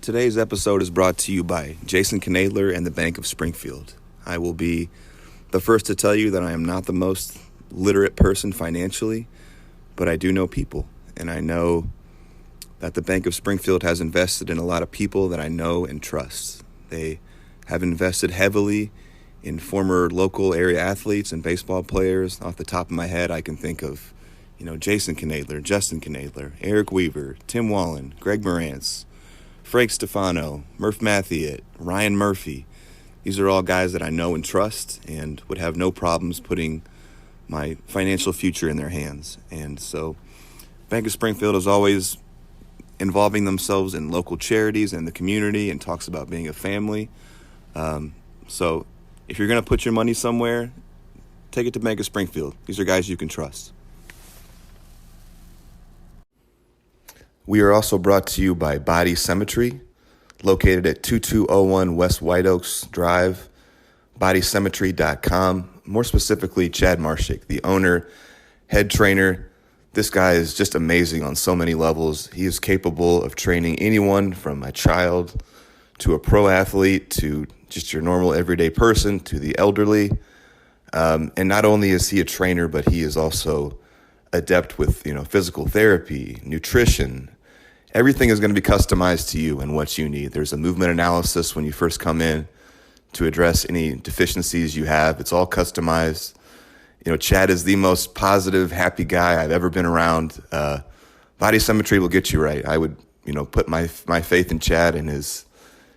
Today's episode is brought to you by Jason Knadler and the Bank of Springfield. I will be the first to tell you that I am not the most literate person financially, but I do know people, and I know that the Bank of Springfield has invested in a lot of people that I know and trust. They have invested heavily in former local area athletes and baseball players. Off the top of my head, I can think of, Jason Knadler, Justin Knadler, Eric Weaver, Tim Wallen, Greg Morantz, Frank Stefano, Murph Mathiet, Ryan Murphy. These are all guys that I know and trust and would have no problems putting my financial future in their hands. And so Bank of Springfield is always involving themselves in local charities and the community and talks about being a family. So if you're going to put your money somewhere, take it to Bank of Springfield. These are guys you can trust. We are also brought to you by Body Cemetery, located at 2201 West White Oaks Drive, bodycemetery.com. More specifically, Chad Marshik, the owner, head trainer. This guy is just amazing on so many levels. He is capable of training anyone from a child to a pro athlete to just your normal everyday person to the elderly. And not only is he a trainer, but he is also adept with, physical therapy, nutrition. Everything is going to be customized to you and what you need. There's a movement analysis when you first come in to address any deficiencies you have. It's all customized. Chad is the most positive, happy guy I've ever been around. Body Cemetery will get you right. I would, put my faith in Chad and his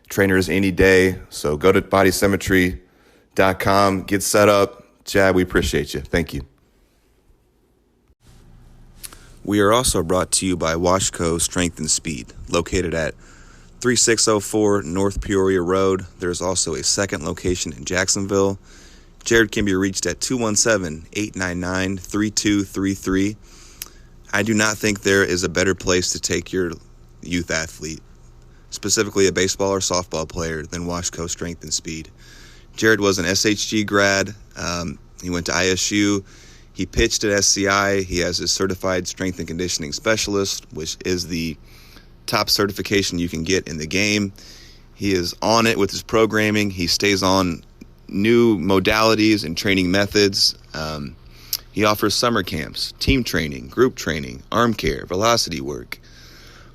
trainers any day. So go to bodycemetery.com, get set up. Chad, we appreciate you. Thank you. We are also brought to you by Washco Strength and Speed, located at 3604 North Peoria Road. There's also a second location in Jacksonville. Jared can be reached at 217-899-3233. I do not think there is a better place to take your youth athlete, specifically a baseball or softball player, than Washco Strength and Speed. Jared was an SHG grad. He went to ISU. He pitched at SCI. He has his certified strength and conditioning specialist, which is the top certification you can get in the game. He is on it with his programming. He stays on new modalities and training methods. He offers summer camps, team training, group training, arm care, velocity work.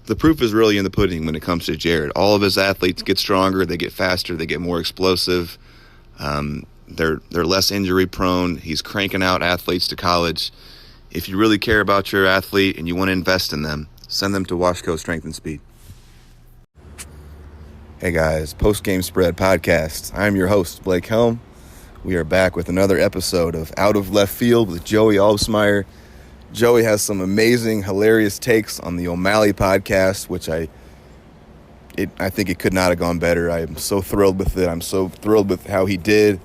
The proof is really in the pudding when it comes to Jared. All of his athletes get stronger, they get faster, they get more explosive. They're less injury prone. He's cranking out athletes to college. If you really care about your athlete and you want to invest in them, send them to Washco Strength and Speed. Hey guys, Post Game Spread Podcast. I'm your host, Blake Helm. We are back with another episode of Out of Left Field with Joey Albsmeyer. Joey has some amazing, hilarious takes on the O'Malley podcast, which I think it could not have gone better. I am so thrilled with it. I'm so thrilled with how he did.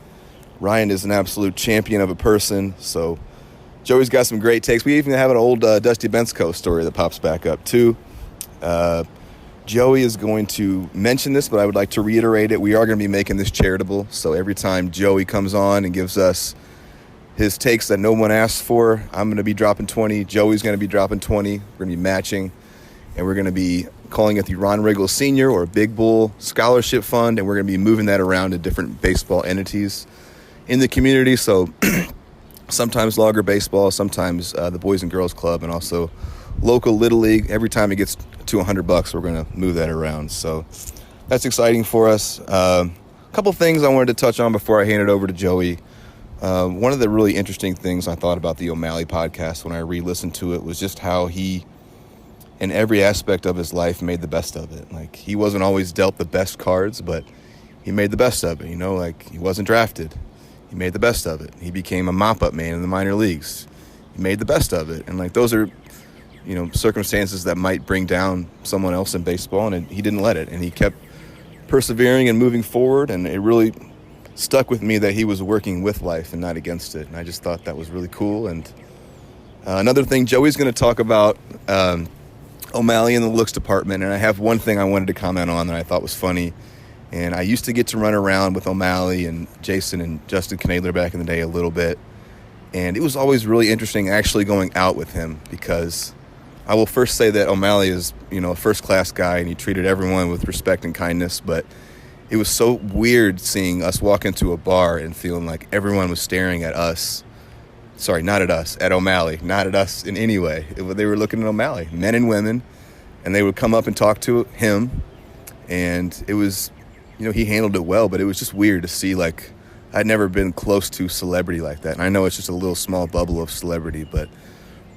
Ryan is an absolute champion of a person, so Joey's got some great takes. We even have an old Dusty Bensko story that pops back up, too. Joey is going to mention this, but I would like to reiterate it. We are going to be making this charitable, so every time Joey comes on and gives us his takes that no one asked for, I'm going to be dropping 20. Joey's going to be dropping 20. We're going to be matching, and we're going to be calling it the Ron Riggle Senior or Big Bull Scholarship Fund, and we're going to be moving that around to different baseball entities in the community. So sometimes Logger Baseball, sometimes the Boys and Girls Club, and also local Little League. Every time it gets to $100, we're going to move that around. So that's exciting for us. A couple things I wanted to touch on before I hand it over to Joey. One of the really interesting things I thought about the O'Malley podcast when I re-listened to it was just how he, in every aspect of his life, made the best of it. Like, he wasn't always dealt the best cards, but he made the best of it. He wasn't drafted. He made the best of it. He became a mop-up man in the minor leagues. He made the best of it. And, those are, circumstances that might bring down someone else in baseball, and he didn't let it. And he kept persevering and moving forward, and it really stuck with me that he was working with life and not against it. And I just thought that was really cool. And another thing, Joey's going to talk about O'Malley in the looks department, and I have one thing I wanted to comment on that I thought was funny. And I used to get to run around with O'Malley and Jason and Justin Knadler back in the day a little bit. And it was always really interesting actually going out with him because I will first say that O'Malley is, a first-class guy, and he treated everyone with respect and kindness, but it was so weird seeing us walk into a bar and feeling like everyone was staring at us. Sorry, not at us, at O'Malley, not at us in any way. They were looking at O'Malley, men and women, and they would come up and talk to him, and it was, he handled it well, but it was just weird to see, like, I'd never been close to celebrity like that. And I know it's just a little small bubble of celebrity, but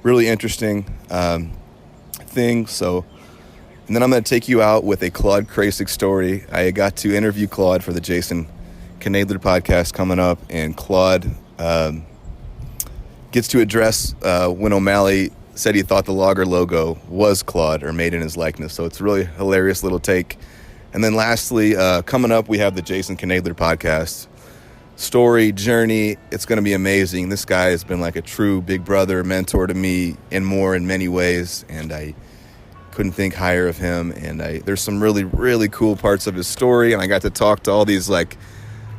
really interesting thing. So, and then I'm going to take you out with a Claude Krac story. I got to interview Claude for the Jason Knadler podcast coming up, and Claude gets to address when O'Malley said he thought the Logger logo was Claude or made in his likeness. So it's a really hilarious little take. And then lastly, coming up, we have the Jason Knadler podcast story, journey. It's going to be amazing. This guy has been like a true big brother, mentor to me in many ways, and I couldn't think higher of him. And there's some really, really cool parts of his story, and I got to talk to all these like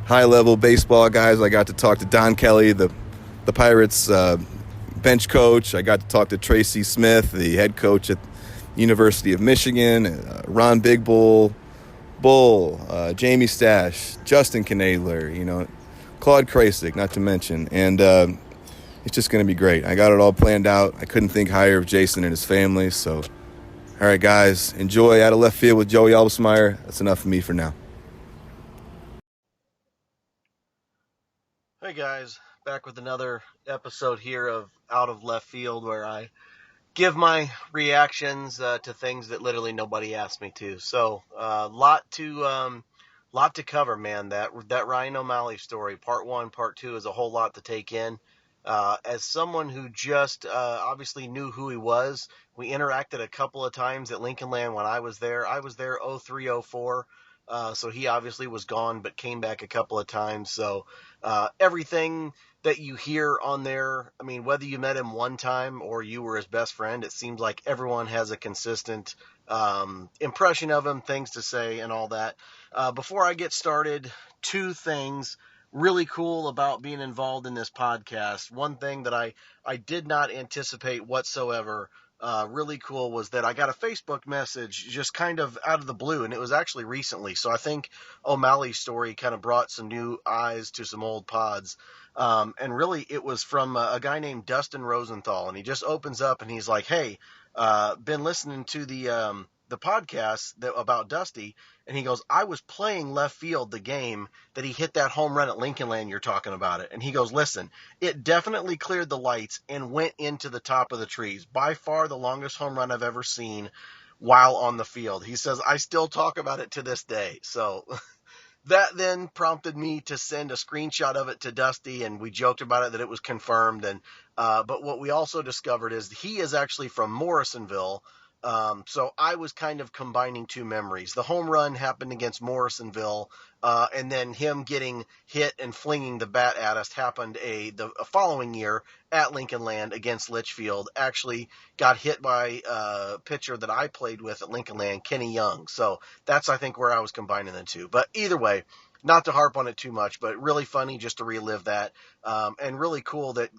high-level baseball guys. I got to talk to Don Kelly, the Pirates bench coach. I got to talk to Tracy Smith, the head coach at University of Michigan, Ron Big Bull, Jamie Stash, Justin Knadler, Claude Krac, not to mention. And it's just going to be great. I got it all planned out. I couldn't think higher of Jason and his family. So, all right, guys, enjoy Out of Left Field with Joey Albsmeyer. That's enough for me for now. Hey, guys. Back with another episode here of Out of Left Field, where I give my reactions to things that literally nobody asked me to. So, lot to cover, man. That Ryan O'Malley story, part 1, part 2, is a whole lot to take in. As someone who just obviously knew who he was, we interacted a couple of times at Lincoln Land when I was there. I was there 03-04. So he obviously was gone, but came back a couple of times. So everything that you hear on there, I mean, whether you met him one time or you were his best friend, it seems like everyone has a consistent impression of him, things to say and all that. Before I get started, 2 things really cool about being involved in this podcast. One thing that I did not anticipate whatsoever, really cool, was that I got a Facebook message just kind of out of the blue, and it was actually recently. So I think O'Malley's story kind of brought some new eyes to some old pods. And really, it was from a guy named Dustin Rosenthal, and he just opens up and he's like, "Hey, been listening to the podcast about Dusty," and he goes, "I was playing left field the game that he hit that home run at Lincoln Land. You're talking about it." And he goes, "Listen, it definitely cleared the lights and went into the top of the trees. By far the longest home run I've ever seen while on the field." He says, "I still talk about it to this day." So that then prompted me to send a screenshot of it to Dusty, and we joked about it that it was confirmed. And but what we also discovered is he is actually from Morrisonville. So I was kind of combining 2 memories. The home run happened against Morrisonville, and then him getting hit and flinging the bat at us happened a following year at Lincoln Land against Litchfield. Actually got hit by a pitcher that I played with at Lincoln Land, Kenny Young. So that's, I think, where I was combining the 2. But either way, not to harp on it too much, but really funny just to relive that. And really cool that,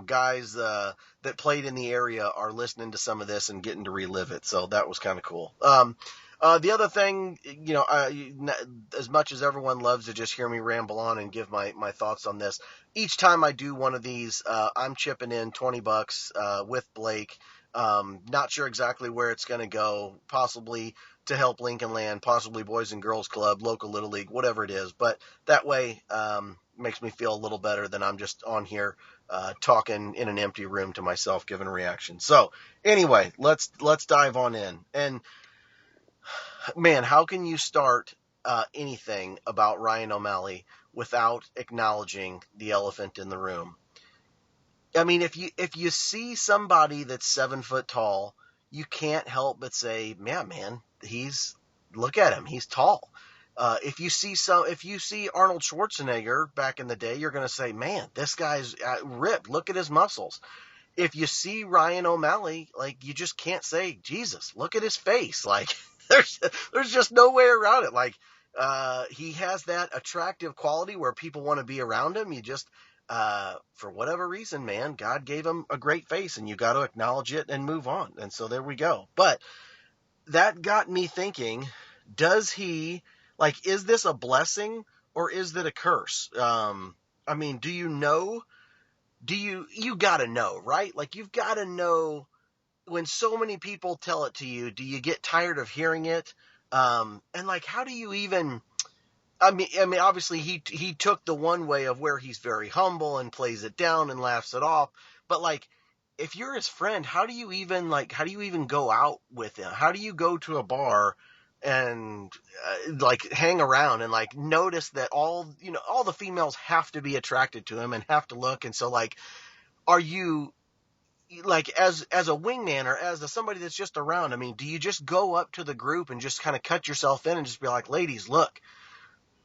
guys that played in the area are listening to some of this and getting to relive it. So that was kind of cool. The other thing, as much as everyone loves to just hear me ramble on and give my thoughts on this, each time I do one of these, I'm chipping in $20 with Blake. Not sure exactly where it's going to go, possibly to help Lincoln Land, possibly Boys and Girls Club, local Little League, whatever it is. But that way makes me feel a little better than I'm just on here talking in an empty room to myself, giving a reaction. So anyway, let's dive on in. And man, how can you start anything about Ryan O'Malley without acknowledging the elephant in the room? I mean, if you see somebody that's 7 foot tall, you can't help but say, man, look at him, he's tall. If you see Arnold Schwarzenegger back in the day, you're going to say, man, this guy's ripped. Look at his muscles. If you see Ryan O'Malley, like, you just can't say, Jesus, look at his face. Like, there's just no way around it. Like, he has that attractive quality where people want to be around him. for whatever reason, man, God gave him a great face, and you got to acknowledge it and move on. And so there we go. But that got me thinking, does he, like, is this a blessing or is it a curse? I mean, do you know? You got to know, right? Like, you've got to know when so many people tell it to you. Do you get tired of hearing it? And like, how do you even, I mean, obviously he took the one way of where he's very humble and plays it down and laughs it off. But like, if you're his friend, how do you even go out with him? How do you go to a bar and like hang around and like notice that all the females have to be attracted to him and have to look? And so like, are you like as a wingman or as somebody that's just around? I mean, do you just go up to the group and just kind of cut yourself in and just be like, ladies, look,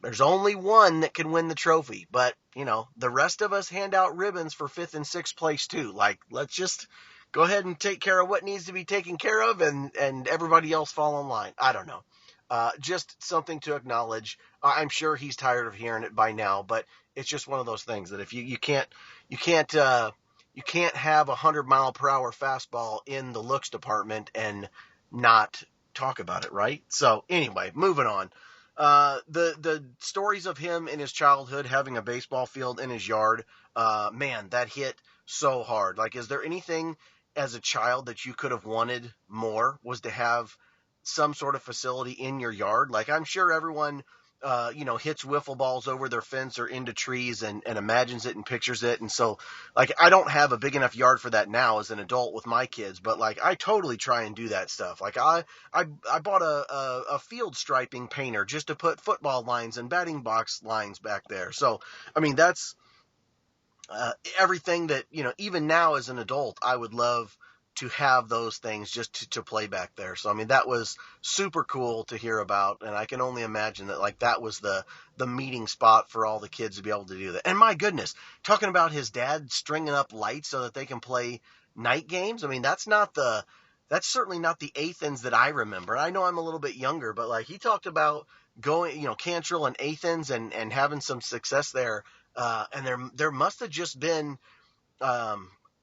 there's only one that can win the trophy, but the rest of us hand out ribbons for 5th and 6th place too. Like, let's just go ahead and take care of what needs to be taken care of, and everybody else fall in line. I don't know. Just something to acknowledge. I'm sure he's tired of hearing it by now, but it's just one of those things that if you can't have 100-mile-per-hour fastball in the looks department and not talk about it, right? So anyway, moving on. The stories of him in his childhood having a baseball field in his yard, man, that hit so hard. Like, is there anything as a child that you could have wanted more? Was to have some sort of facility in your yard? Like, I'm sure everyone hits wiffle balls over their fence or into trees and imagines it and pictures it. And so, like, I don't have a big enough yard for that now as an adult with my kids, but like, I totally try and do that stuff. Like, I bought a field striping painter just to put football lines and batting box lines back there. So, I mean, that's everything that, even now as an adult, I would love to have those things just to play back there. So, I mean, that was super cool to hear about. And I can only imagine that, like, that was the meeting spot for all the kids to be able to do that. And my goodness, talking about his dad stringing up lights so that they can play night games. I mean, that's certainly not the Athens that I remember. I know I'm a little bit younger, but like, he talked about going, Cantrell and Athens and having some success there. And there must have just been,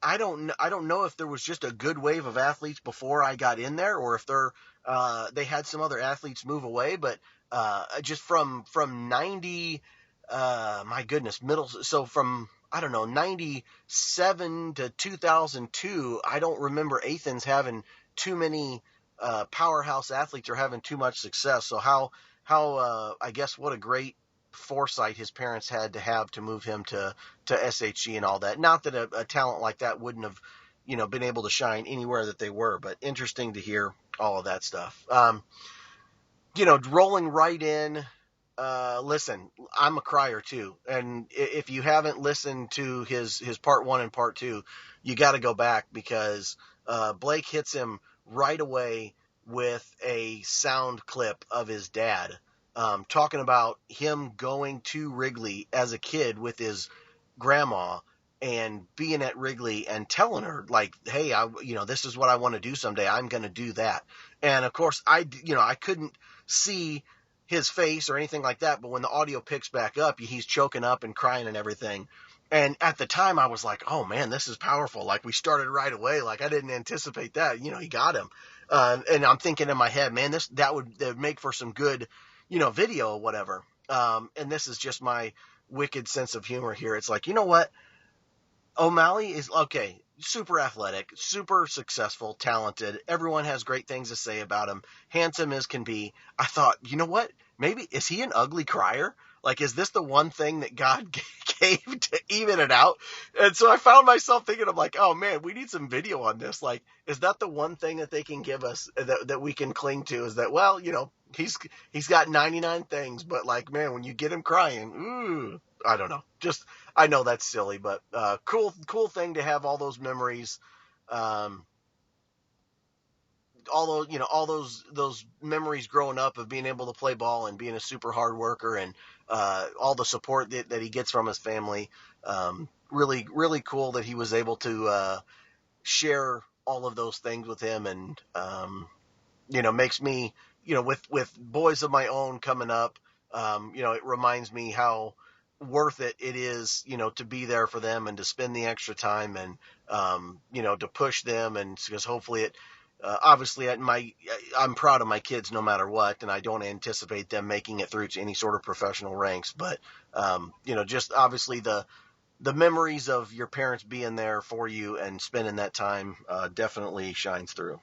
I don't know if there was just a good wave of athletes before I got in there, or if they had some other athletes move away. But just from 90, my goodness, so from, I don't know, 97 to 2002, I don't remember Athens having too many powerhouse athletes or having too much success. So how I guess what a great foresight his parents had to have to move him to SHG and all that. Not that a talent like that wouldn't have, been able to shine anywhere that they were, but interesting to hear all of that stuff. Rolling right in. Listen, I'm a crier too, and if you haven't listened to his part 1 and part 2, you got to go back, because Blake hits him right away with a sound clip of his dad. Talking about him going to Wrigley as a kid with his grandma and being at Wrigley and telling her, like, hey, this is what I want to do someday. I'm going to do that. And of course, I couldn't see his face or anything like that, but when the audio picks back up, he's choking up and crying and everything. And at the time I was like, oh man, this is powerful. Like, we started right away. Like, I didn't anticipate that, he got him. And I'm thinking in my head, man, that would make for some good, video or whatever. And this is just my wicked sense of humor here. It's like, you know what? O'Malley is, okay, super athletic, super successful, talented. Everyone has great things to say about him. Handsome as can be. I thought, you know what? Maybe, is he an ugly crier? Like, is this the one thing that God gave to even it out? And so I found myself thinking, I'm like, oh man, we need some video on this. Like, is that the one thing that they can give us that we can cling to? Is that, well, he's got 99 things, but like, man, when you get him crying, ooh, I don't know. Just, I know that's silly, but cool thing to have all those memories. All those memories growing up of being able to play ball and being a super hard worker, and all the support that he gets from his family. Really, really cool that he was able to share all of those things with him, and makes me, with boys of my own coming up, it reminds me how worth it is, to be there for them and to spend the extra time and, to push them. And because hopefully obviously I'm proud of my kids no matter what, and I don't anticipate them making it through to any sort of professional ranks, but, just obviously the memories of your parents being there for you and spending that time, definitely shines through.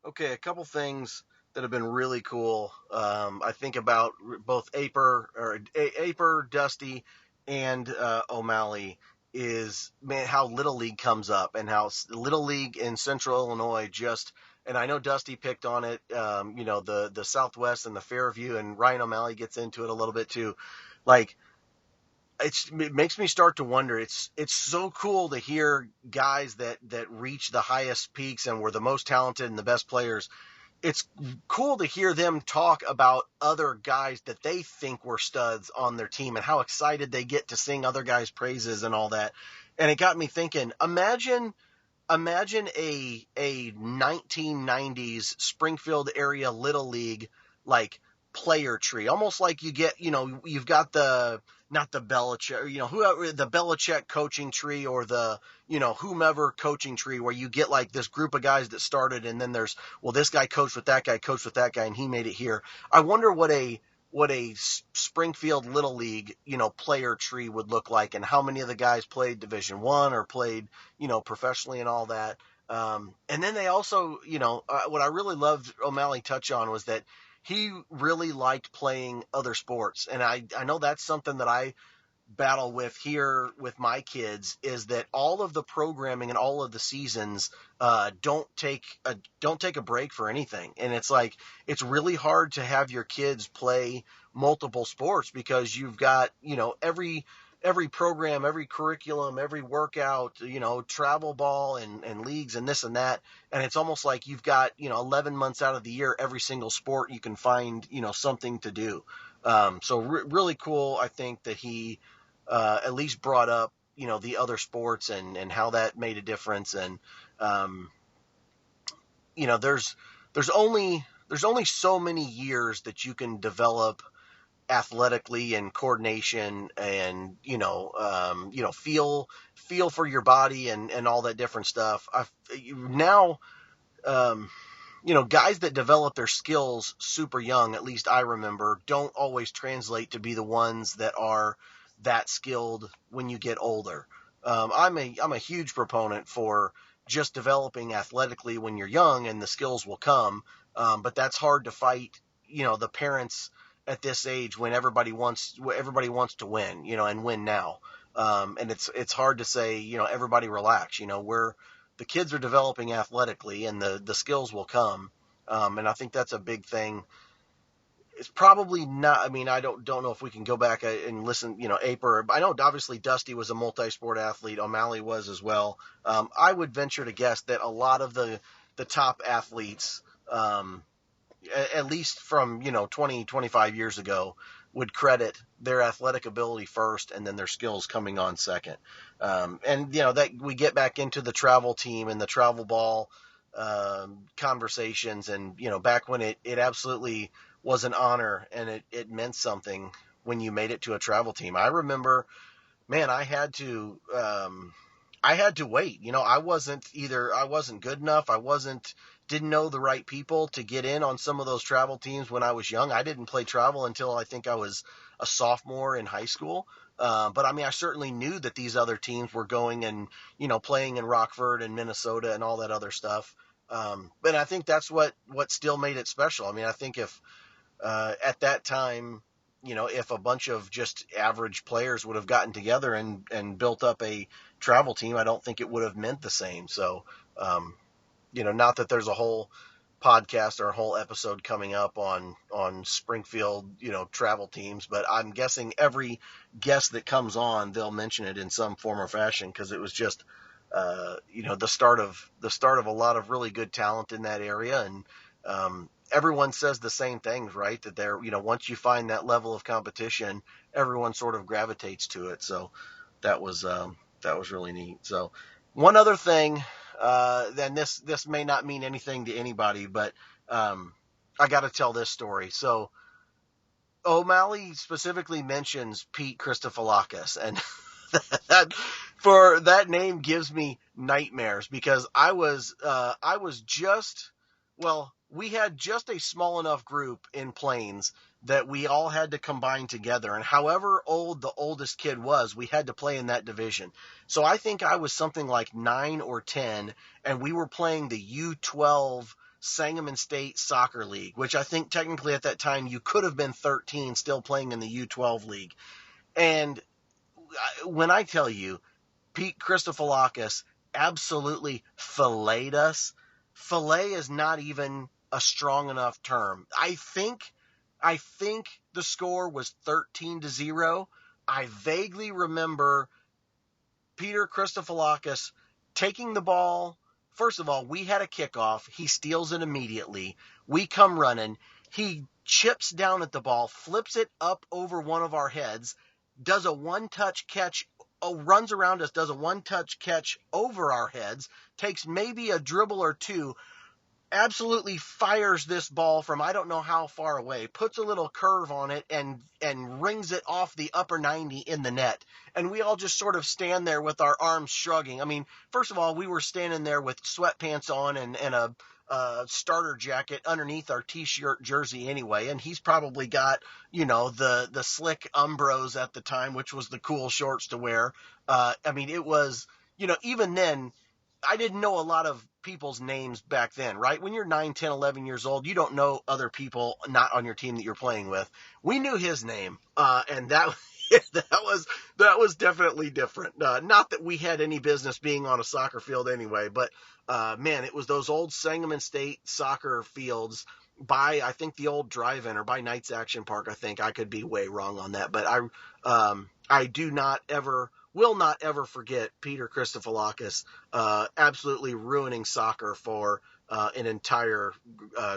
Okay, a couple things that have been really cool. I think about both Aper, Dusty, and O'Malley is, man, how Little League comes up and how Little League in Central Illinois just, and I know Dusty picked on it, the Southwest and the Fairview, and Ryan O'Malley gets into it a little bit too. Like, it makes me start to wonder. It's so cool to hear guys that reach the highest peaks and were the most talented and the best players. It's cool to hear them talk about other guys that they think were studs on their team and how excited they get to sing other guys' praises and all that. And it got me thinking, imagine a 1990s Springfield area Little League like player tree, almost like you get, you've got not the Belichick, whoever, the Belichick coaching tree, or the, whomever coaching tree, where you get like this group of guys that started, and then there's, well, this guy coached with that guy, and he made it here. I wonder what a Springfield Little League, player tree would look like, and how many of the guys played Division I or played, professionally and all that. And then they also, what I really loved O'Malley touch on was that he really liked playing other sports. And I know that's something that I battle with here with my kids, is that all of the programming and all of the seasons don't take a break for anything. And it's like, it's really hard to have your kids play multiple sports because you've got, every program, every curriculum, every workout, travel ball and leagues and this and that. And it's almost like you've got, 11 months out of the year, every single sport you can find, something to do. So really cool. I think that he at least brought up, the other sports and how that made a difference. And, there's only so many years that you can develop athletically and coordination and, feel for your body and all that different stuff. Now, guys that develop their skills super young, at least I remember, don't always translate to be the ones that are that skilled when you get older. I'm a huge proponent for just developing athletically when you're young, and the skills will come. But that's hard to fight, the parents at this age, when everybody wants to win, and win now. And it's hard to say, everybody relax, the kids are developing athletically, and the skills will come. And I think that's a big thing. It's probably not, I mean, I don't know if we can go back and listen, Aper. I know obviously Dusty was a multi-sport athlete. O'Malley was as well. I would venture to guess that a lot of the top athletes, at least from, 20, 25 years ago, would credit their athletic ability first and then their skills coming on second. And, that we get back into the travel team and the travel ball conversations. And, back when it absolutely was an honor and it meant something when you made it to a travel team. I remember, man, I had to wait. I wasn't good enough. Didn't know the right people to get in on some of those travel teams when I was young. I didn't play travel until I think I was a sophomore in high school. But I mean, I certainly knew that these other teams were going and, playing in Rockford and Minnesota and all that other stuff. But I think that's what still made it special. I mean, I think if at that time, if a bunch of just average players would have gotten together and built up a travel team, I don't think it would have meant the same. So, not that there's a whole podcast or a whole episode coming up on Springfield, travel teams, but I'm guessing every guest that comes on, they'll mention it in some form or fashion, because it was just, the start of a lot of really good talent in that area. And everyone says the same things, right? That they're, once you find that level of competition, everyone sort of gravitates to it. So that was really neat. So one other thing, then this may not mean anything to anybody, but I got to tell this story. So O'Malley specifically mentions Pete Christofilakis, and that name gives me nightmares because I was just, well, we had just a small enough group in Plains that we all had to combine together, and however old the oldest kid was, we had to play in that division. So I think I was something like 9 or 10, and we were playing the U12 Sangamon State Soccer League, which I think technically at that time you could have been 13 still playing in the U12 league. And when I tell you, Pete Christofilakis absolutely filleted us. Fillet is not even a strong enough term. I think the score was 13-0. I vaguely remember Peter Christofilakis taking the ball. First of all, we had a kickoff. He steals it immediately. We come running. He chips down at the ball, flips it up over one of our heads, does a one-touch catch, runs around us, does a one-touch catch over our heads, takes maybe a dribble or two, absolutely fires this ball from I don't know how far away, puts a little curve on it, and rings it off the upper 90 in the net. And we all just sort of stand there with our arms shrugging. I mean, first of all, we were standing there with sweatpants on and a starter jacket underneath our t-shirt jersey anyway, and he's probably got, the slick Umbros at the time, which was the cool shorts to wear. I mean, it was, even then, I didn't know a lot of people's names back then, right? When you're 9, 10, 11 years old, you don't know other people not on your team that you're playing with. We knew his name, and that that was definitely different. Not that we had any business being on a soccer field anyway, but man, it was those old Sangamon State soccer fields by, I think, the old drive-in, or by Knights Action Park. I think I could be way wrong on that, but I will not ever forget Peter Christofilakis absolutely ruining soccer for an entire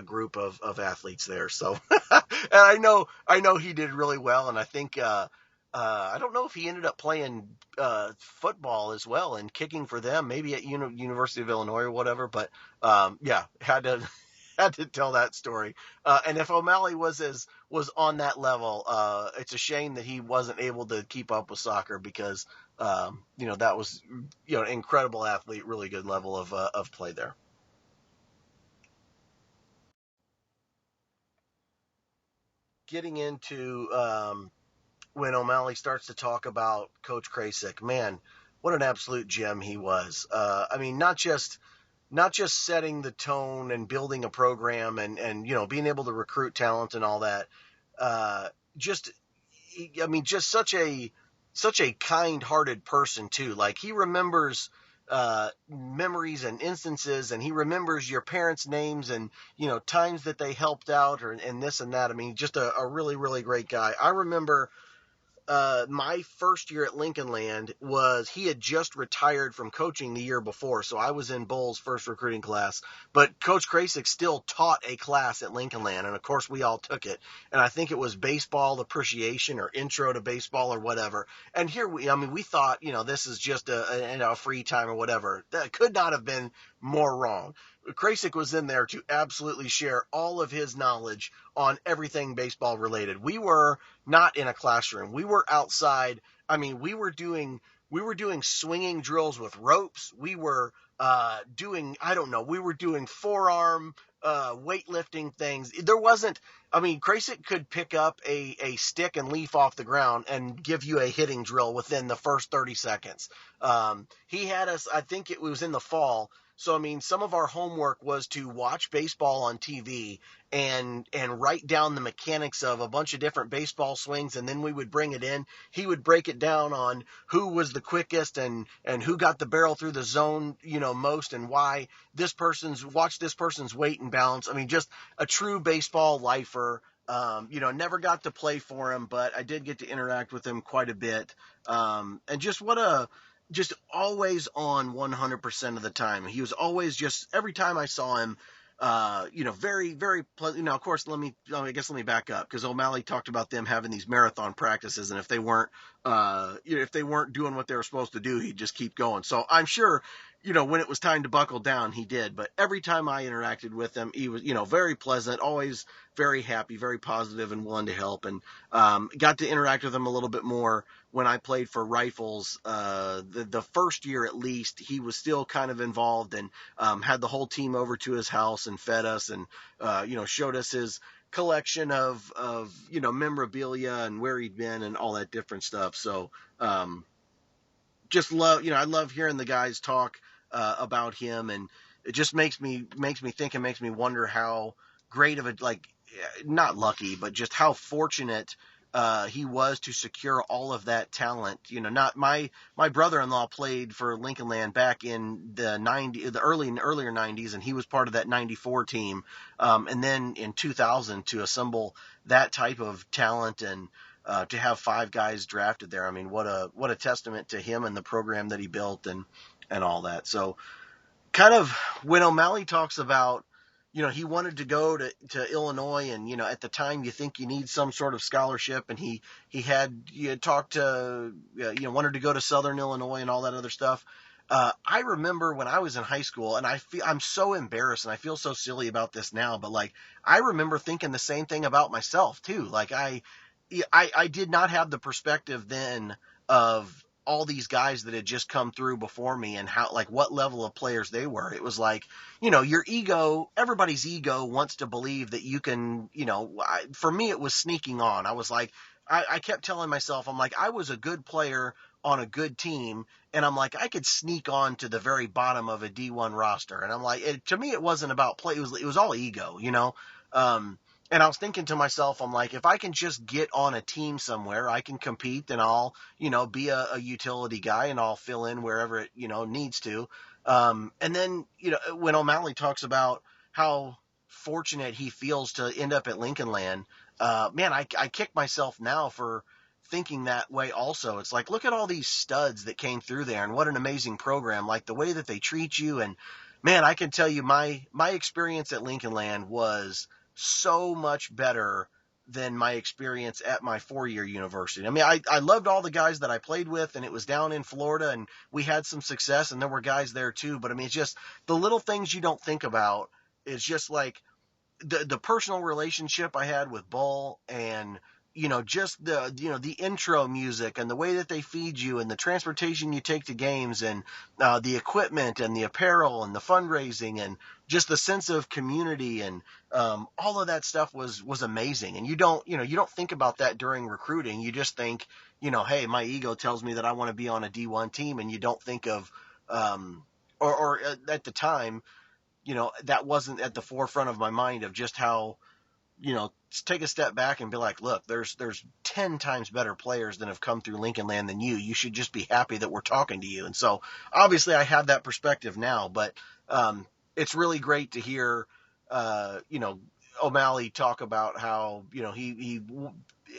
group of athletes there. So, and I know he did really well, and I think I don't know if he ended up playing football as well and kicking for them, maybe at University of Illinois or whatever. But yeah, had to had to tell that story. And if O'Malley was on that level, it's a shame that he wasn't able to keep up with soccer because that was an incredible athlete, really good level of play there. Getting into when O'Malley starts to talk about Coach Kracik, man, what an absolute gem he was. I mean, not just setting the tone and building a program and being able to recruit talent and all that. Just such a kind-hearted person too. Like, he remembers memories and instances, and he remembers your parents' names and times that they helped out and this and that. I mean, just a really, really great guy. I remember my first year at Lincoln Land he had just retired from coaching the year before, so I was in Bull's first recruiting class, but Coach Kracik still taught a class at Lincoln Land, and of course we all took it, and I think it was baseball appreciation or intro to baseball or whatever, and here we thought, this is just a free time or whatever. That could not have been more wrong. Kracik was in there to absolutely share all of his knowledge on everything baseball related. We were not in a classroom. We were outside. I mean, we were doing swinging drills with ropes. We were we were doing forearm weightlifting things. Kracik could pick up a stick and leaf off the ground and give you a hitting drill within the first 30 seconds. He had us, I think it was in the fall. So, some of our homework was to watch baseball on TV and write down the mechanics of a bunch of different baseball swings, and then we would bring it in. He would break it down on who was the quickest and who got the barrel through the zone, most, and why watch this person's weight and balance. I mean, just a true baseball lifer. Never got to play for him, but I did get to interact with him quite a bit. And just always on 100% of the time. He was always every time I saw him, very, very pleasant. Of course, let me back up, because O'Malley talked about them having these marathon practices, and if they weren't doing what they were supposed to do, he'd just keep going. So I'm sure, when it was time to buckle down, he did. But every time I interacted with him, he was, very pleasant, always very happy, very positive, and willing to help. And got to interact with him a little bit more when I played for Rifles. The first year at least, he was still kind of involved and had the whole team over to his house and fed us and, showed us his collection of memorabilia and where he'd been and all that different stuff. So just love, I love hearing the guys talk about him, and it just makes me think and makes me wonder how great of a, like, not lucky, but just how fortunate he was to secure all of that talent. Not my brother-in-law played for Lincoln Land back in the earlier 90s, and he was part of that 94 team. And then in 2000 to assemble that type of talent and to have 5 guys drafted there. I mean, what a testament to him and the program that he built and all that. So kind of when O'Malley talks about, he wanted to go to Illinois, and, at the time you think you need some sort of scholarship, and he had talked to, wanted to go to Southern Illinois and all that other stuff. I remember when I was in high school, and I'm so embarrassed and I feel so silly about this now, but like, I remember thinking the same thing about myself too. Like I did not have the perspective then of all these guys that had just come through before me and how, like, what level of players they were. It was like, your ego, everybody's ego wants to believe that you can, for me, it was sneaking on. I was like, I kept telling myself, I'm like, I was a good player on a good team, and I'm like, I could sneak on to the very bottom of a D1 roster. And I'm like, to me, it wasn't about play. It was all ego, and I was thinking to myself, I'm like, if I can just get on a team somewhere, I can compete, and I'll, be a utility guy, and I'll fill in wherever it, needs to. And then, when O'Malley talks about how fortunate he feels to end up at Lincoln Land, man, I kick myself now for thinking that way also. It's like, look at all these studs that came through there, and what an amazing program, like the way that they treat you. And man, I can tell you my experience at Lincoln Land was so much better than my experience at my 4-year university. I mean, I loved all the guys that I played with, and it was down in Florida, and we had some success, and there were guys there too. But I mean, it's just the little things you don't think about. It's just like the personal relationship I had with Bull, and just the intro music and the way that they feed you and the transportation you take to games and the equipment and the apparel and the fundraising and just the sense of community and all of that stuff was amazing. And you don't think about that during recruiting. You just think, hey, my ego tells me that I want to be on a D1 team, and you don't think of or at the time, that wasn't at the forefront of my mind of just how, take a step back and be like, look, there's 10 times better players that have come through Lincoln Land than you. You should just be happy that we're talking to you. And so obviously I have that perspective now, but it's really great to hear, O'Malley talk about how, he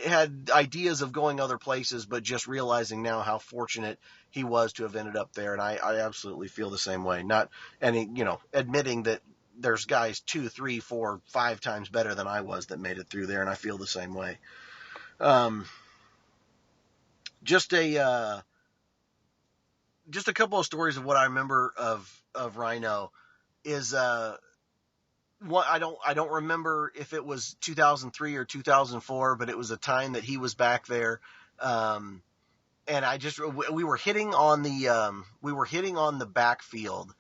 had ideas of going other places, but just realizing now how fortunate he was to have ended up there. And I absolutely feel the same way. Not any, admitting that there's guys 2, 3, 4, 5 times better than I was that made it through there, and I feel the same way. Just a couple of stories of what I remember of Rhino is what I don't remember if it was 2003 or 2004, but it was a time that he was back there. And we were hitting on the backfield.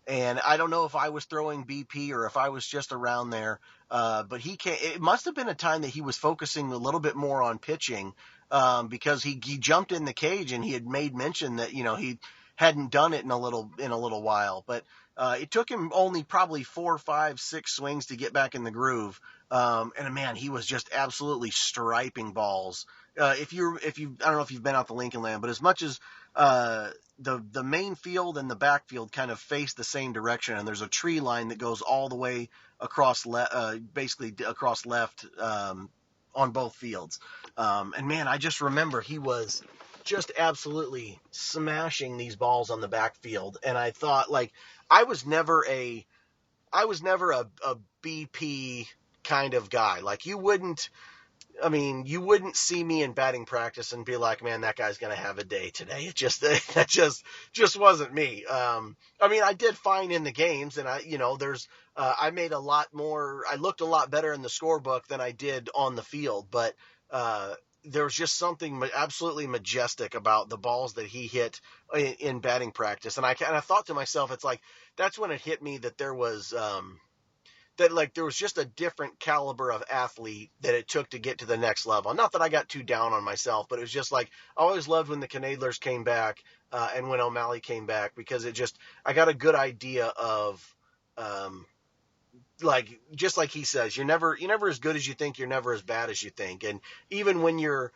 And I don't know if I was throwing BP or if I was just around there, but it must have been a time that he was focusing a little bit more on pitching, because he jumped in the cage and he had made mention that, he hadn't done it in a little while, but it took him only probably 4, 5, 6 swings to get back in the groove. And man, he was just absolutely striping balls. I don't know if you've been out to Lincoln Land, but as much as the main field and the backfield kind of face the same direction, and there's a tree line that goes all the way across basically across left on both fields. And man, I just remember he was just absolutely smashing these balls on the backfield, and I thought, like, I was never a BP kind of guy. Like, you wouldn't. I mean, you wouldn't see me in batting practice and be like, man, that guy's going to have a day today. That just wasn't me. I mean, I did fine in the games, and I made a lot more, I looked a lot better in the scorebook than I did on the field, but, there was just something absolutely majestic about the balls that he hit in batting practice. And I thought to myself, it's like, that's when it hit me that there was, there was just a different caliber of athlete that it took to get to the next level. Not that I got too down on myself, but it was just like, I always loved when the Canadians came back, and when O'Malley came back, because I got a good idea of, just like he says, you're never as good as you think, you're never as bad as you think. And even when you're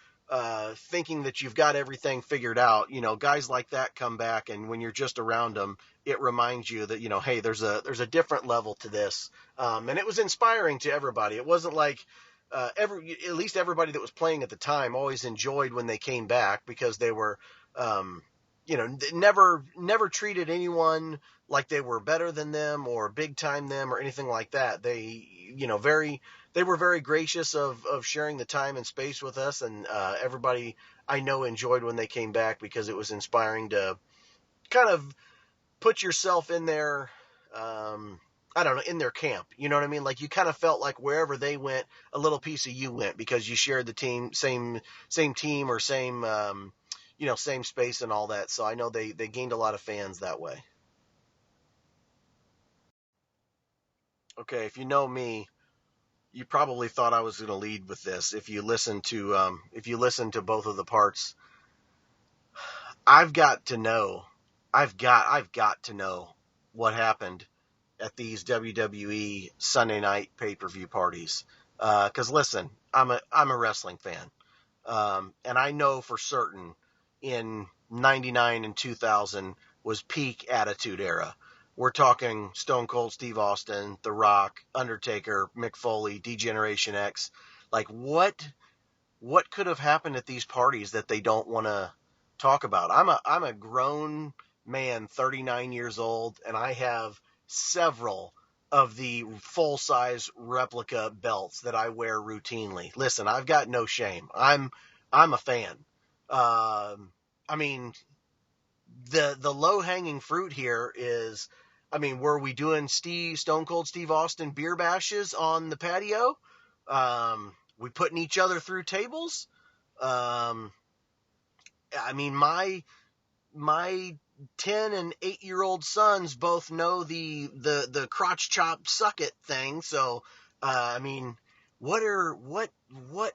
thinking that you've got everything figured out, guys like that come back, and when you're just around them, it reminds you that, hey, there's a different level to this. And it was inspiring to everybody. It wasn't like at least everybody that was playing at the time always enjoyed when they came back, because they were, never treated anyone like they were better than them or big time them or anything like that. They were very gracious of sharing the time and space with us, and everybody I know enjoyed when they came back, because it was inspiring to kind of put yourself in their, I don't know, in their camp. You know what I mean? Like, you kind of felt like wherever they went, a little piece of you went, because you shared the same team, or same space and all that. So I know they gained a lot of fans that way. Okay, if you know me, you probably thought I was going to lead with this. If you listen to both of the parts, I've got to know what happened at these WWE Sunday night pay-per-view parties. Because listen, I'm a wrestling fan, and I know for certain in '99 and 2000 was peak Attitude Era. We're talking Stone Cold Steve Austin, The Rock, Undertaker, Mick Foley, D-Generation X. Like, what could have happened at these parties that they don't want to talk about? I'm a grown man, 39 years old, and I have several of the full-size replica belts that I wear routinely. Listen, I've got no shame. I'm a fan. I mean, the low-hanging fruit here is, I mean, were we doing Stone Cold Steve Austin beer bashes on the patio? We putting each other through tables? I mean, my 10 and 8-year-old sons both know the crotch chop suck it thing. So, I mean, what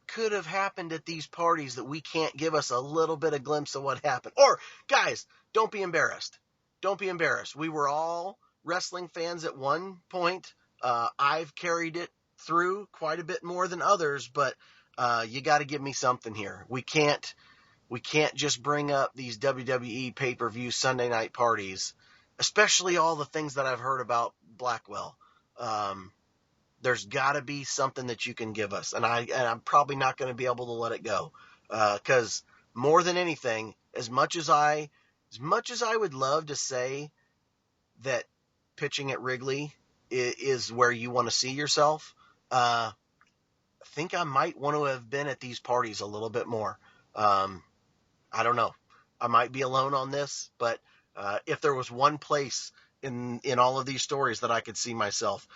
could have happened at these parties that we can't give us a little bit of glimpse of what happened? Or, guys, don't be embarrassed. Don't be embarrassed. We were all wrestling fans at one point. I've carried it through quite a bit more than others, but you got to give me something here. We can't just bring up these WWE pay-per-view Sunday night parties, especially all the things that I've heard about Blackwell. There's got to be something that you can give us, and I'm probably not going to be able to let it go, because more than anything, as much as I would love to say that pitching at Wrigley is where you want to see yourself, I think I might want to have been at these parties a little bit more. I don't know. I might be alone on this, but if there was one place in all of these stories that I could see myself,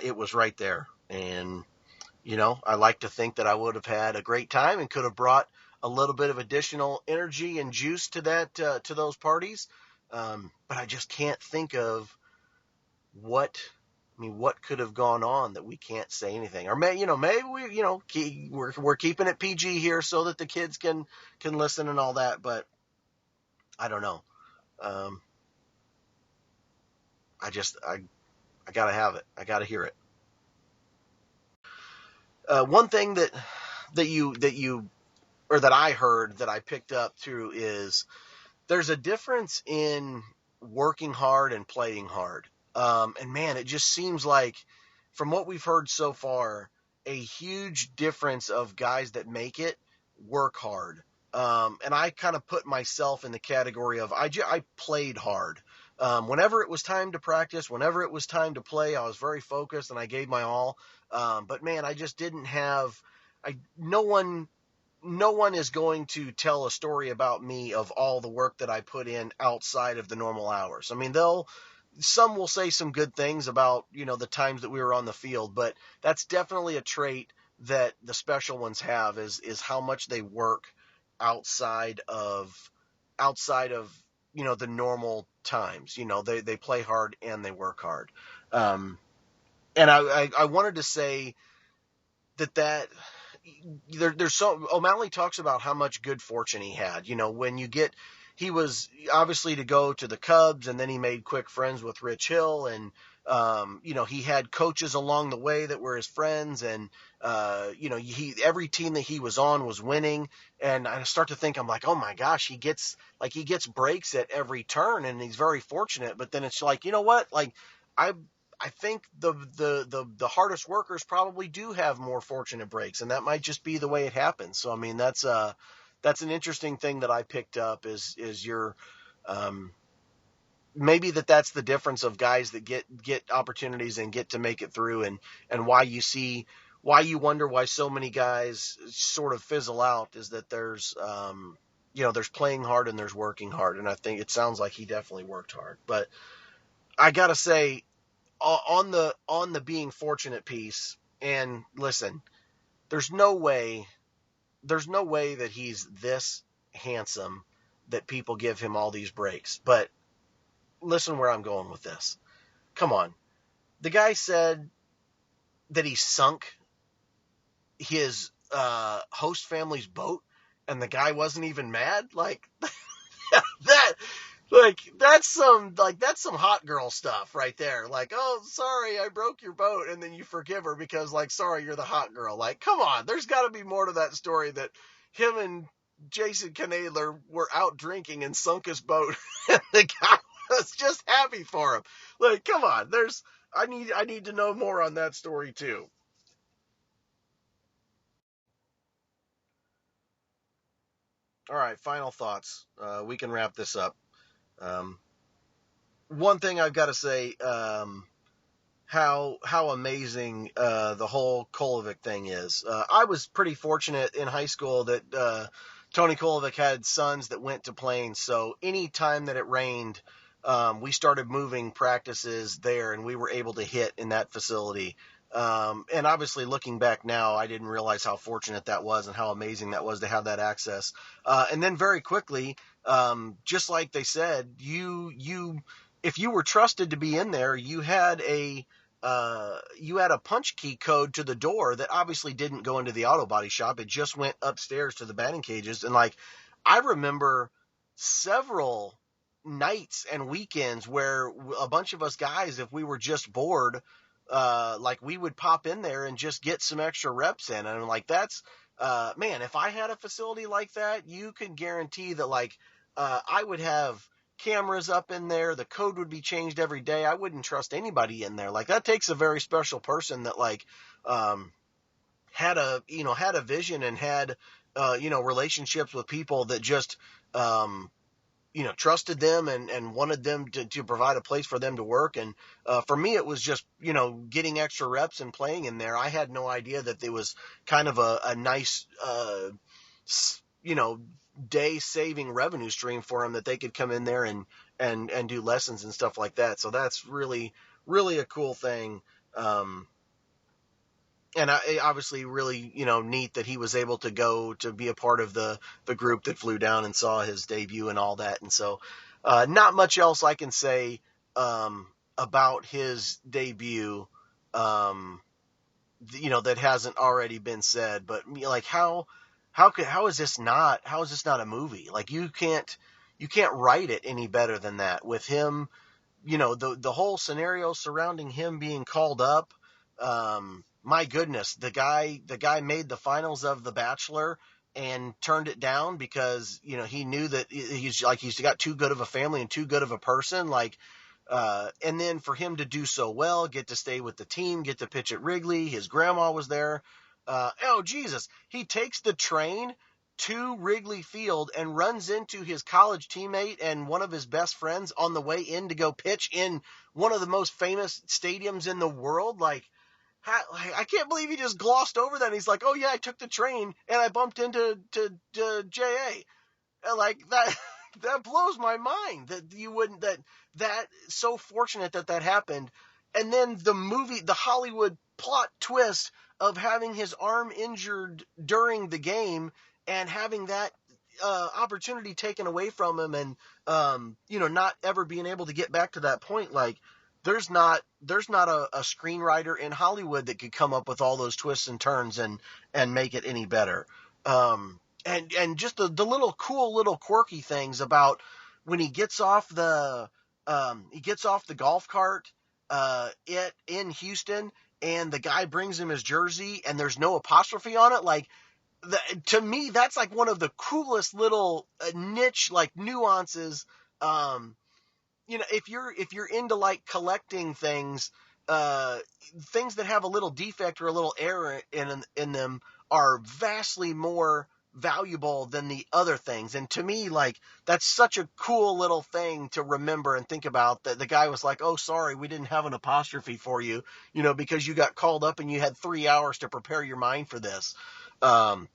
it was right there. And, I like to think that I would have had a great time and could have brought a little bit of additional energy and juice to to those parties. But I just can't think of what could have gone on that we can't say anything. Or maybe we're keeping it PG here so that the kids can listen and all that. But I don't know. I gotta have it. I gotta hear it. One thing that I heard that I picked up too is there's a difference in working hard and playing hard. And man, it just seems like, from what we've heard so far, a huge difference of guys that make it work hard. And I kind of put myself in the category of I played hard. Whenever it was time to practice, whenever it was time to play, I was very focused and I gave my all. But man, I no one is going to tell a story about me of all the work that I put in outside of the normal hours. I mean, some will say some good things about, the times that we were on the field, but that's definitely a trait that the special ones have is how much they work outside of outside of, the normal times. They play hard and they work hard. And I wanted to say that there's so O'Malley talks about how much good fortune he had. He was obviously to go to the Cubs, and then he made quick friends with Rich Hill, and he had coaches along the way that were his friends, and every team that he was on was winning. And I start to think, I'm like, oh my gosh, he gets breaks at every turn, and he's very fortunate. But then it's like, you know what, like I I think the hardest workers probably do have more fortunate breaks, and that might just be the way it happens. So I mean, that's an interesting thing that I picked up is your maybe that's the difference of guys that get opportunities and get to make it through, and why you wonder why so many guys sort of fizzle out is that there's playing hard and there's working hard, and I think it sounds like he definitely worked hard. But I gotta say, on the being fortunate piece, and listen, there's no way that he's this handsome that people give him all these breaks. But listen where I'm going with this. Come on. The guy said that he sunk his host family's boat and the guy wasn't even mad. Like that that's some hot girl stuff right there. Like, oh, sorry, I broke your boat, and then you forgive her because, like, sorry, you're the hot girl. Like, come on, there's got to be more to that story that him and Jason Knadler were out drinking and sunk his boat, and the guy was just happy for him. Like, come on, I need to know more on that story too. All right, final thoughts. We can wrap this up. Um, One thing I've got to say, how amazing the whole Kolovic thing is. I was pretty fortunate in high school that Tony Kolovic had sons that went to Plains, so any time that it rained, we started moving practices there, and we were able to hit in that facility. And obviously, looking back now, I didn't realize how fortunate that was and how amazing that was to have that access. And then very quickly, just like they said, if you were trusted to be in there, you had a punch key code to the door that obviously didn't go into the auto body shop. It just went upstairs to the batting cages. And like, I remember several nights and weekends where a bunch of us guys, if we were just bored, like we would pop in there and just get some extra reps in. And I'm like, that's, man, if I had a facility like that, you can guarantee that like, I would have cameras up in there. The code would be changed every day. I wouldn't trust anybody in there. Like, that takes a very special person that like, had a vision and had, relationships with people that just, trusted them and wanted them to provide a place for them to work. And for me, it was just, getting extra reps and playing in there. I had no idea that there was kind of a nice, day saving revenue stream for them, that they could come in there and do lessons and stuff like that. So that's really, really a cool thing. And obviously really, neat that he was able to go to be a part of the group that flew down and saw his debut and all that. And so, not much else I can say, about his debut, that hasn't already been said. But like, how is this not a movie? Like, you can't write it any better than that with him. The whole scenario surrounding him being called up. My goodness, the guy made the finals of The Bachelor and turned it down because, he knew that he's got too good of a family and too good of a person. Like, and then for him to do so well, get to stay with the team, get to pitch at Wrigley. His grandma was there. Oh, Jesus. He takes the train to Wrigley Field and runs into his college teammate and one of his best friends on the way in to go pitch in one of the most famous stadiums in the world. Like, I can't believe he just glossed over that. And he's like, oh yeah, I took the train and I bumped into JA. Like that, that blows my mind that you wouldn't, that so fortunate that happened. And then the Hollywood plot twist of having his arm injured during the game and having that opportunity taken away from him, and not ever being able to get back to that point. Like, there's not a screenwriter in Hollywood that could come up with all those twists and turns and make it any better. And just the little cool little quirky things about when he gets off the golf cart in Houston, and the guy brings him his jersey and there's no apostrophe on it. Like, to me, that's like one of the coolest little niche, like, nuances. If you're into like collecting things, things that have a little defect or a little error in them are vastly more valuable than the other things. And to me, like, that's such a cool little thing to remember and think about, that the guy was like, oh, sorry, we didn't have an apostrophe for you, because you got called up and you had 3 hours to prepare your mind for this. I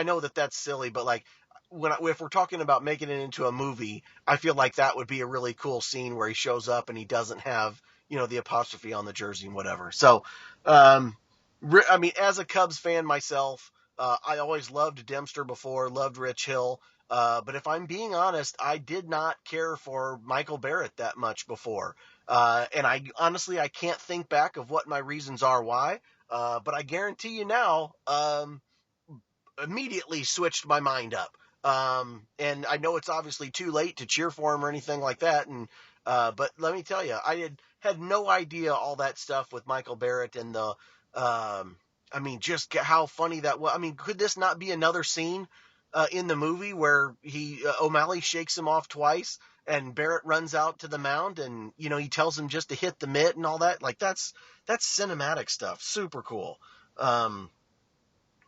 know that's silly, but like, if we're talking about making it into a movie, I feel like that would be a really cool scene where he shows up and he doesn't have, the apostrophe on the jersey and whatever. So, as a Cubs fan myself, I always loved Dempster before, loved Rich Hill. But if I'm being honest, I did not care for Michael Barrett that much before. And I can't think back of what my reasons are why. But I guarantee you now, immediately switched my mind up. And I know it's obviously too late to cheer for him or anything like that. But let me tell you, I had no idea all that stuff with Michael Barrett and just how funny that was. Could this not be another scene in the movie where O'Malley shakes him off twice and Barrett runs out to the mound and, he tells him just to hit the mitt and all that? Like, that's cinematic stuff. Super cool. And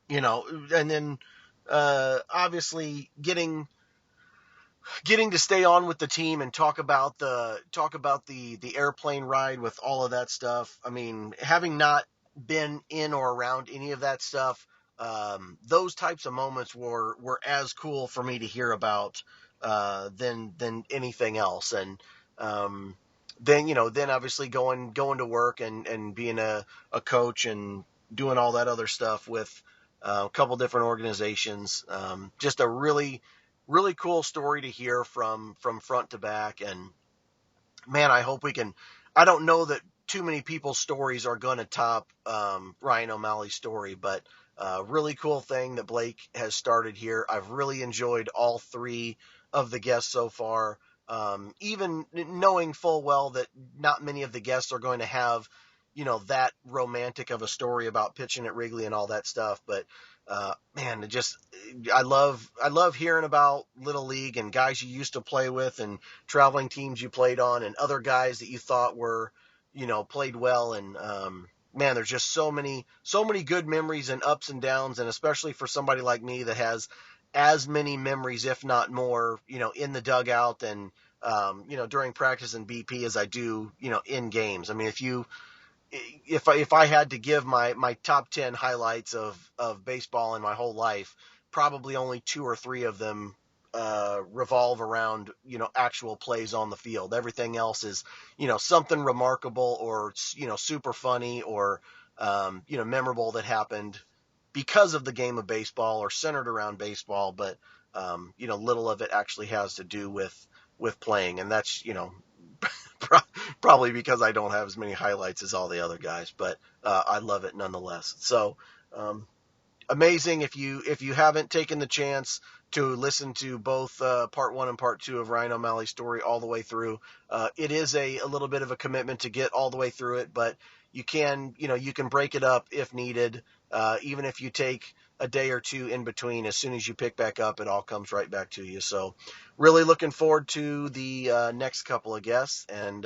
then obviously getting to stay on with the team and talk about the airplane ride with all of that stuff. Having not been in or around any of that stuff, those types of moments were as cool for me to hear about than anything else. And then obviously going to work and being a coach and doing all that other stuff with a couple different organizations. Just a really, really cool story to hear from front to back. And man, I hope we can. I don't know that too many people's stories are going to top Ryan O'Malley's story, but really cool thing that Blake has started here. I've really enjoyed all three of the guests so far, even knowing full well that not many of the guests are going to have, that romantic of a story about pitching at Wrigley and all that stuff. But man, I love hearing about Little League and guys you used to play with and traveling teams you played on and other guys that you thought were, played well. And man, there's just so many good memories and ups and downs. And especially for somebody like me that has as many memories, if not more, in the dugout and, during practice and BP as I do, in games. If I had to give my top 10 highlights of baseball in my whole life, probably only 2 or 3 of them revolve around, actual plays on the field. Everything else is, something remarkable or, super funny or, memorable that happened because of the game of baseball or centered around baseball. But, little of it actually has to do with playing. And that's, probably because I don't have as many highlights as all the other guys, but I love it nonetheless. So amazing. If you haven't taken the chance to listen to both part 1 and part 2 of Ryan O'Malley's story all the way through, it is a little bit of a commitment to get all the way through it, but you can break it up if needed. Even if you take a day or two in between, as soon as you pick back up, it all comes right back to you. So really looking forward to the next couple of guests and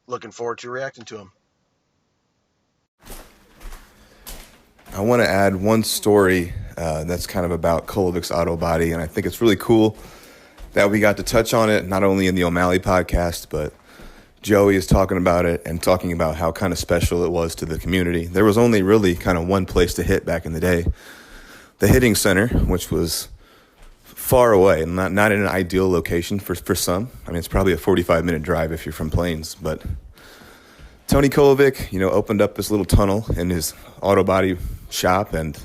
looking forward to reacting to them. I want to add one story that's kind of about Kolovik's auto body, and I think it's really cool that we got to touch on it, not only in the O'Malley podcast, but Joey is talking about it and talking about how kind of special it was to the community. There was only really kind of one place to hit back in the day, the hitting center, which was far away, not in an ideal location for some. I mean, it's probably a 45-minute drive if you're from Plains, but Tony Kolovic, opened up this little tunnel in his auto body shop and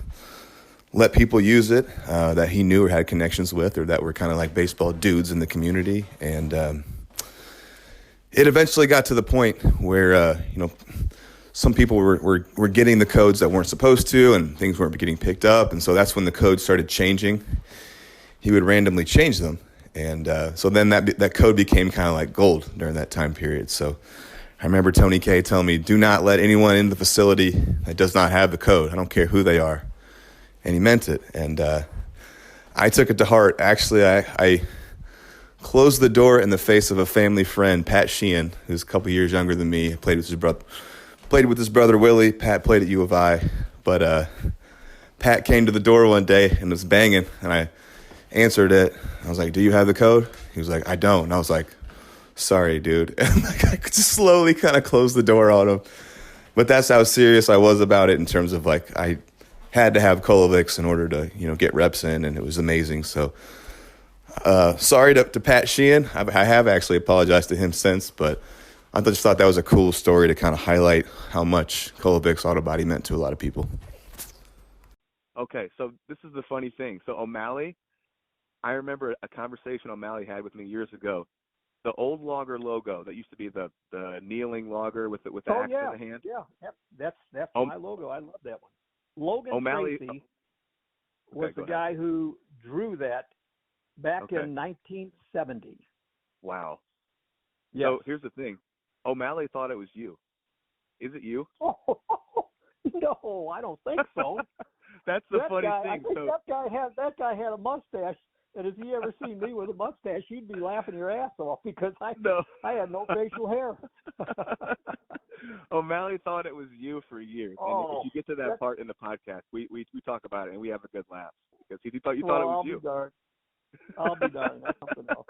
let people use it that he knew or had connections with, or that were kind of like baseball dudes in the community. And it eventually got to the point where, some people were getting the codes that weren't supposed to, and things weren't getting picked up. And so that's when the codes started changing. He would randomly change them. And so then that code became kind of like gold during that time period. So I remember Tony K telling me, do not let anyone in the facility that does not have the code. I don't care who they are. And he meant it. And I took it to heart. Actually, I closed the door in the face of a family friend, Pat Sheehan, who's a couple years younger than me. Played with his brother Willie. Pat played at U of I. But Pat came to the door one day and was banging, and I answered it. I was like, do you have the code? He was like, I don't. And I was like, sorry, dude. And I could just slowly kind of close the door on him. But that's how serious I was about it, in terms of like I had to have Kolovics in order to, get reps in, and it was amazing. So sorry to Pat Sheehan. I have actually apologized to him since, but I just thought that was a cool story to kind of highlight how much Kolovic's auto body meant to a lot of people. Okay, so this is the funny thing. So O'Malley, I remember a conversation O'Malley had with me years ago. The old logger logo that used to be the kneeling logger with the axe in the hand. Yeah, that's my logo. I love that one. Logan O'Malley Tracy was the guy who drew that back in 1970. Wow. Yes. So here's the thing. O'Malley thought it was you. Is it you? Oh, no, I don't think so. That's the funny guy, thing. I think that guy had a mustache, and if he ever seen me with a mustache, he'd be laughing your ass off, because I had no facial hair. O'Malley thought it was you for years. Oh, and if you get to that part in the podcast, we talk about it and we have a good laugh, because he thought it was you. I'll be darned. That's something else.